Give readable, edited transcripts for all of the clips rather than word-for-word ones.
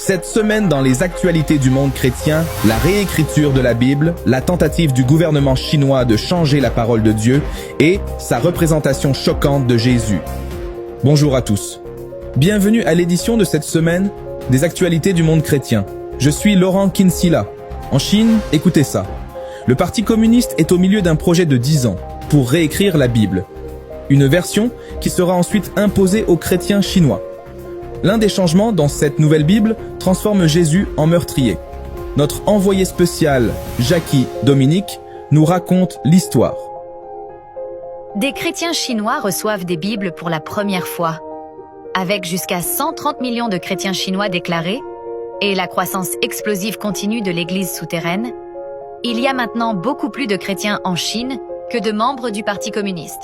Cette semaine dans les actualités du monde chrétien, la réécriture de la Bible, la tentative du gouvernement chinois de changer la parole de Dieu et sa représentation choquante de Jésus. Bonjour à tous. Bienvenue à l'édition de cette semaine des actualités du monde chrétien. Je suis Laurent Kinsila. En Chine, écoutez ça. Le Parti communiste est au milieu d'un projet de 10 ans pour réécrire la Bible. Une version qui sera ensuite imposée aux chrétiens chinois. L'un des changements dans cette nouvelle Bible transforme Jésus en meurtrier. Notre envoyé spécial, Jackie Dominique, nous raconte l'histoire. Des chrétiens chinois reçoivent des Bibles pour la première fois. Avec jusqu'à 130 millions de chrétiens chinois déclarés et la croissance explosive continue de l'Église souterraine, il y a maintenant beaucoup plus de chrétiens en Chine que de membres du Parti communiste.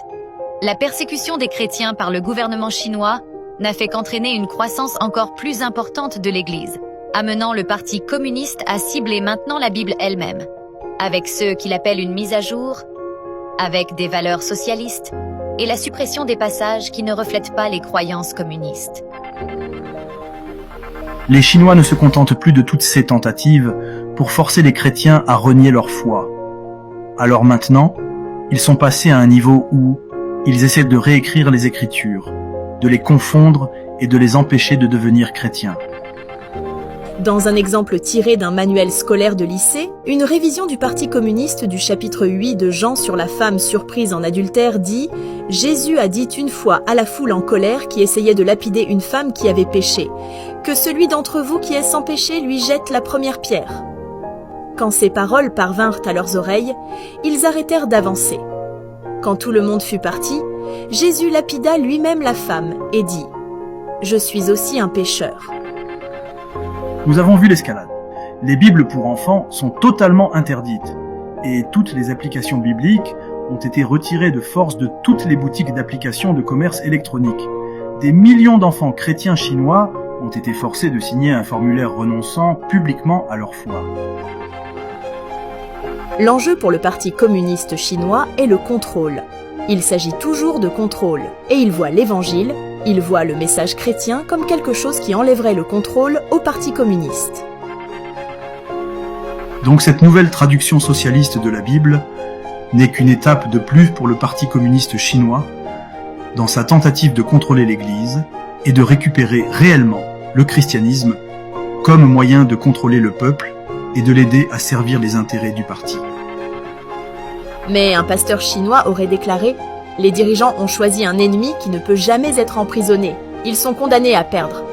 La persécution des chrétiens par le gouvernement chinois n'a fait qu'entraîner une croissance encore plus importante de l'Église, amenant le Parti communiste à cibler maintenant la Bible elle-même, avec ceux qu'il appelle une mise à jour, avec des valeurs socialistes et la suppression des passages qui ne reflètent pas les croyances communistes. Les Chinois ne se contentent plus de toutes ces tentatives pour forcer les chrétiens à renier leur foi. Alors maintenant, ils sont passés à un niveau où ils essaient de réécrire les Écritures, de les confondre et de les empêcher de devenir chrétiens. Dans un exemple tiré d'un manuel scolaire de lycée, une révision du Parti communiste du chapitre 8 de Jean sur la femme surprise en adultère dit « Jésus a dit une fois à la foule en colère qui essayait de lapider une femme qui avait péché, que celui d'entre vous qui est sans péché lui jette la première pierre. » Quand ces paroles parvinrent à leurs oreilles, ils arrêtèrent d'avancer. Quand tout le monde fut parti, Jésus lapida lui-même la femme et dit « Je suis aussi un pécheur. » Nous avons vu l'escalade. Les Bibles pour enfants sont totalement interdites et toutes les applications bibliques ont été retirées de force de toutes les boutiques d'applications de commerce électronique. Des millions d'enfants chrétiens chinois ont été forcés de signer un formulaire renonçant publiquement à leur foi. L'enjeu pour le Parti communiste chinois est le contrôle. Il s'agit toujours de contrôle, et il voit l'Évangile, il voit le message chrétien comme quelque chose qui enlèverait le contrôle au Parti communiste. Donc cette nouvelle traduction socialiste de la Bible n'est qu'une étape de plus pour le Parti communiste chinois dans sa tentative de contrôler l'Église et de récupérer réellement le christianisme comme moyen de contrôler le peuple et de l'aider à servir les intérêts du parti. Mais un pasteur chinois aurait déclaré « Les dirigeants ont choisi un ennemi qui ne peut jamais être emprisonné. Ils sont condamnés à perdre. »